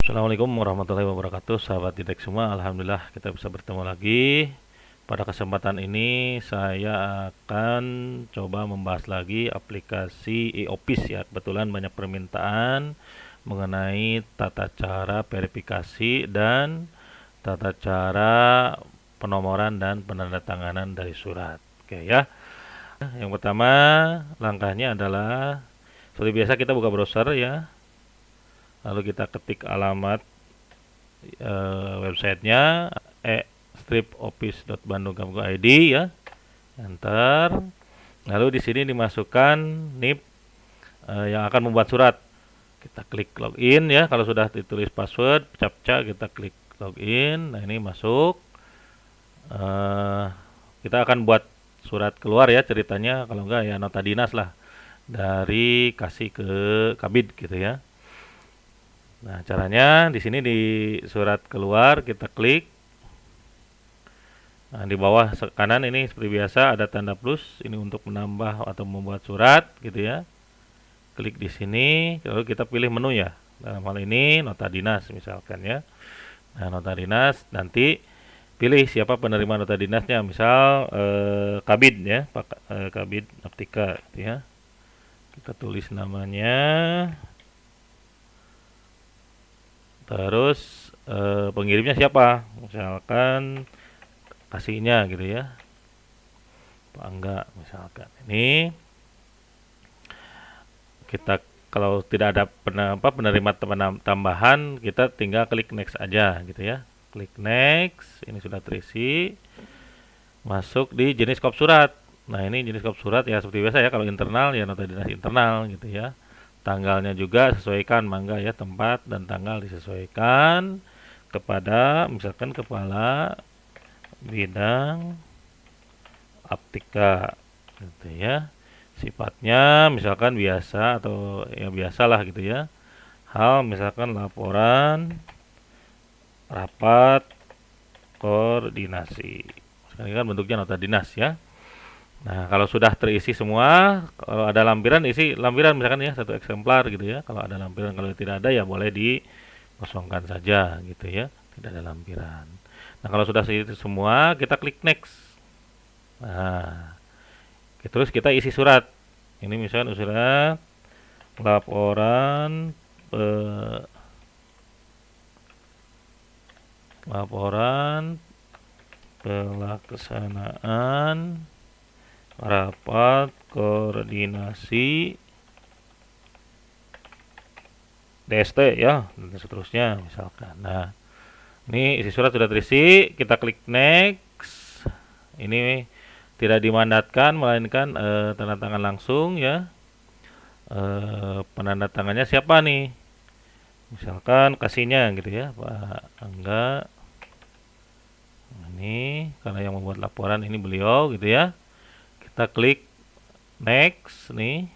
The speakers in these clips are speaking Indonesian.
Assalamualaikum warahmatullahi wabarakatuh, sahabat Didik semua. Alhamdulillah kita bisa bertemu lagi. Pada kesempatan ini saya akan coba membahas lagi aplikasi e-Office ya. Kebetulan banyak permintaan mengenai tata cara verifikasi dan tata cara penomoran dan penandatanganan dari surat. Oke ya. Yang pertama langkahnya adalah seperti biasa kita buka browser ya. Lalu kita ketik alamat websitenya stripoffice.bandung.id ya, enter. Lalu di sini dimasukkan NIP yang akan membuat surat. Kita klik login ya, kalau sudah ditulis password captcha kita klik login. Nah ini masuk. Kita akan buat surat keluar ya ceritanya, kalau enggak ya nota dinas lah dari kasih ke kabid gitu ya. Nah, caranya di sini di surat keluar kita klik. Nah, di bawah kanan ini seperti biasa ada tanda plus, ini untuk menambah atau membuat surat gitu ya. Klik di sini, lalu kita pilih menu ya. Dalam hal ini nota dinas misalkan ya. Nah, nota dinas nanti pilih siapa penerima nota dinasnya, misal kabid ya, kabid Aptika gitu ya. Kita tulis namanya. Terus pengirimnya siapa? Misalkan kasihnya gitu ya. Pak Angga misalkan. Ini kita kalau tidak ada penerima tambahan, kita tinggal klik next aja gitu ya. Klik next, ini sudah terisi. Masuk di jenis kop surat. Nah, ini jenis kop surat ya seperti biasa ya, kalau internal ya nota dinas internal gitu ya. Tanggalnya juga sesuaikan, mangga ya, tempat dan tanggal disesuaikan kepada misalkan kepala bidang Aptika gitu ya. Sifatnya misalkan biasa atau ya biasalah gitu ya. Hal misalkan laporan rapat koordinasi. Sekarang kan bentuknya nota dinas ya. Nah, kalau sudah terisi semua, kalau ada lampiran isi lampiran misalkan ya satu eksemplar gitu ya. Kalau ada lampiran, kalau tidak ada ya boleh dikosongkan saja gitu ya. Tidak ada lampiran. Nah, kalau sudah terisi semua, kita klik next. Nah, terus kita isi surat. Ini misalkan surat laporan laporan pelaksanaan rapat koordinasi DST ya, dan seterusnya misalkan. Nah, ini isi surat sudah terisi, kita klik next. Ini tidak dimandatkan melainkan tanda tangan langsung ya. Penanda tangannya siapa nih? Misalkan kasihnya gitu ya, Pak Angga. Ini karena yang membuat laporan ini beliau gitu ya. Kita klik next nih.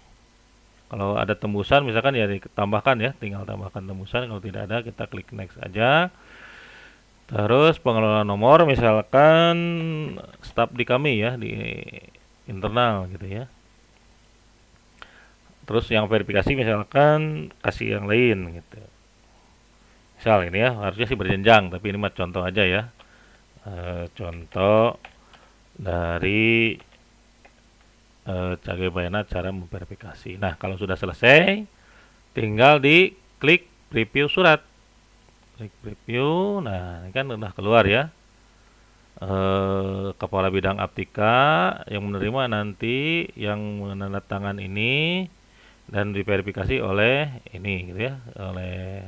Kalau ada tembusan misalkan ya ditambahkan ya, tinggal tambahkan tembusan. Kalau tidak ada kita klik next aja. Terus pengelola nomor misalkan staf di kami ya, di internal gitu ya. Terus yang verifikasi misalkan kasih yang lain gitu. Misal ini ya, harusnya sih berjenjang, tapi ini mah contoh aja ya. Contoh dari bagaimana cara memverifikasi. Nah, kalau sudah selesai, tinggal di klik preview surat. Klik preview, nah ini kan udah keluar ya. Kepala bidang Aptika yang menerima nanti yang menandatangan ini dan diverifikasi oleh ini gitu ya, oleh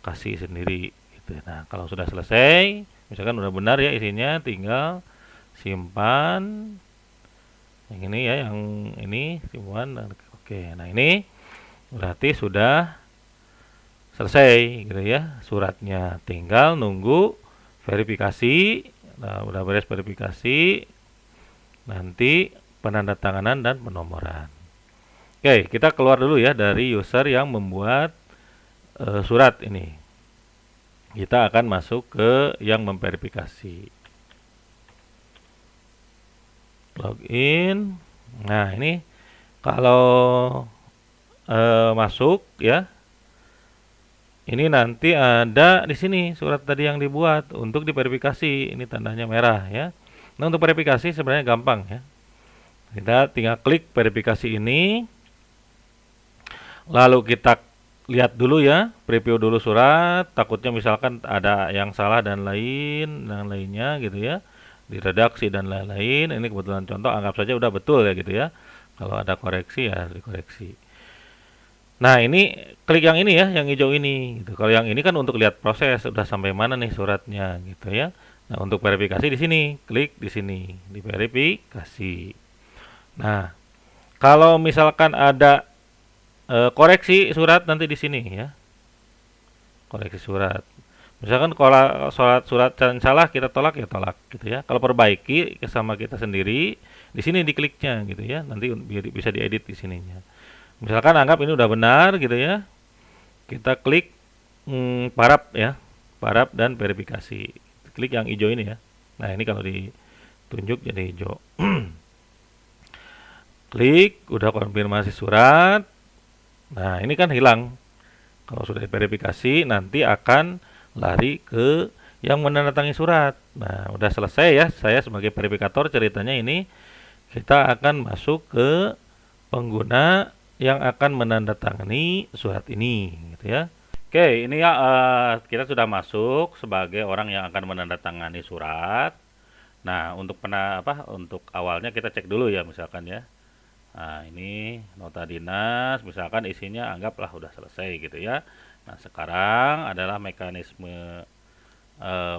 kasih sendiri gitu. Nah, kalau sudah selesai, misalkan udah benar ya isinya, tinggal simpan yang ini ya, yang ini simpan. Oke, nah ini berarti sudah selesai gitu ya suratnya, tinggal nunggu verifikasi. Nah, udah beres verifikasi, nanti penandatanganan dan penomoran. Oke, kita keluar dulu ya dari user yang membuat surat ini. Kita akan masuk ke yang memverifikasi. Login. Nah, ini kalau masuk ya, Ini nanti ada di sini surat tadi yang dibuat untuk diverifikasi. Ini tandanya merah ya. Nah, untuk verifikasi sebenarnya gampang ya. Kita tinggal klik verifikasi ini, lalu kita lihat dulu ya, preview dulu surat. Takutnya misalkan ada yang salah dan lainnya gitu ya, diredaksi dan lain-lain. Ini kebetulan contoh, anggap saja udah betul ya gitu ya. Kalau ada koreksi ya dikoreksi. Nah, ini klik yang ini ya, yang hijau ini gitu. Kalau yang ini kan untuk lihat proses udah sampai mana nih suratnya gitu ya. Nah, untuk verifikasi di sini, klik di sini, di verifikasi. Nah, kalau misalkan ada koreksi surat nanti di sini ya. Koreksi surat. Misalkan kalau surat yang salah kita tolak ya tolak gitu ya. Kalau perbaiki sama kita sendiri, di sini dikliknya gitu ya. Nanti bisa diedit di sininya. Misalkan anggap ini udah benar gitu ya. Kita klik parap ya. Parap dan verifikasi. Klik yang hijau ini ya. Nah, ini kalau ditunjuk jadi hijau. Klik, udah konfirmasi surat. Nah, ini kan hilang. Kalau sudah diverifikasi, nanti akan lari ke yang menandatangani surat. Nah, udah selesai ya. Saya sebagai verifikator ceritanya ini, kita akan masuk ke pengguna yang akan menandatangani surat ini, gitu ya. Oke, ini ya kita sudah masuk sebagai orang yang akan menandatangani surat. Nah, untuk awalnya kita cek dulu ya, misalkan ya. Nah, ini nota dinas, misalkan isinya anggaplah udah selesai gitu ya. Nah, sekarang adalah mekanisme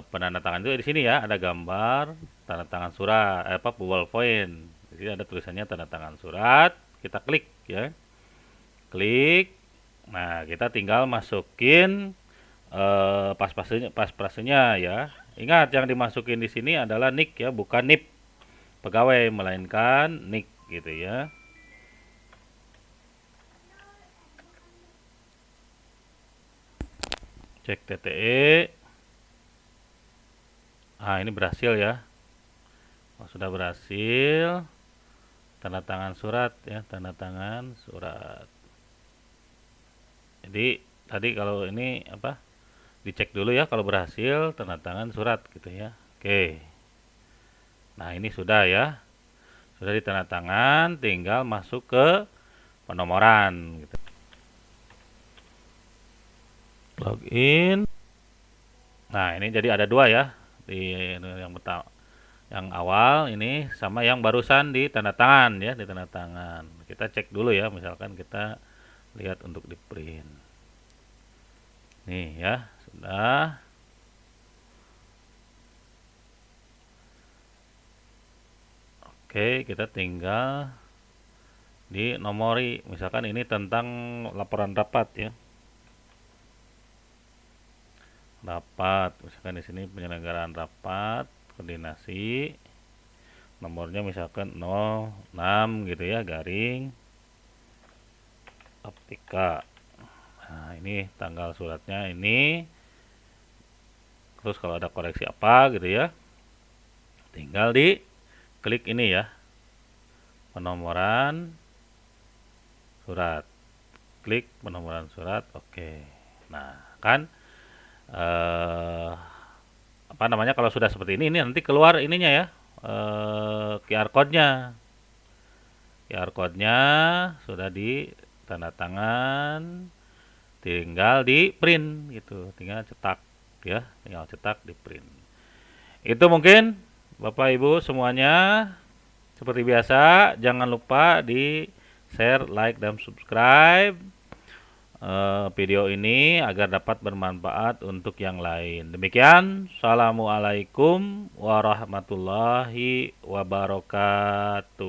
penandatangan itu di sini ya, ada gambar tanda tangan surat, ballpoint. Di sini ada tulisannya tanda tangan surat, kita klik ya. Klik. Nah, kita tinggal masukin pas-pasnya ya. Ingat yang dimasukin di sini adalah NIK ya, bukan NIP pegawai melainkan NIK gitu ya. Cek TTE. Ah, ini berhasil ya. Oh, sudah berhasil. Tanda tangan surat ya, tanda tangan surat. Jadi tadi kalau ini dicek dulu ya kalau berhasil tanda tangan surat gitu ya. Oke. Nah, ini sudah ya. Sudah ditandatangan, tinggal masuk ke penomoran gitu. Login. Nah, ini jadi ada dua ya. Di yang pertama, yang awal ini sama yang barusan di tanda tangan ya, di tanda tangan. Kita cek dulu ya, misalkan kita lihat untuk di print. Nih ya, sudah. Oke, kita tinggal di nomori, misalkan ini tentang laporan rapat ya. Rapat, misalkan di sini penyelenggaraan rapat, koordinasi, nomornya misalkan 06 gitu ya, garing Aptika. Nah, ini tanggal suratnya ini. Terus kalau ada koreksi apa gitu ya, tinggal di klik ini ya, penomoran surat. Klik penomoran surat, oke. Nah, kan kalau sudah seperti ini nanti keluar ininya ya, QR code-nya. QR code-nya sudah di tanda tangan, tinggal di print gitu, tinggal cetak ya, tinggal cetak di print. Itu mungkin Bapak Ibu semuanya. Seperti biasa, jangan lupa di share, like, dan subscribe video ini agar dapat bermanfaat untuk yang lain. Demikian, assalamualaikum warahmatullahi wabarakatuh.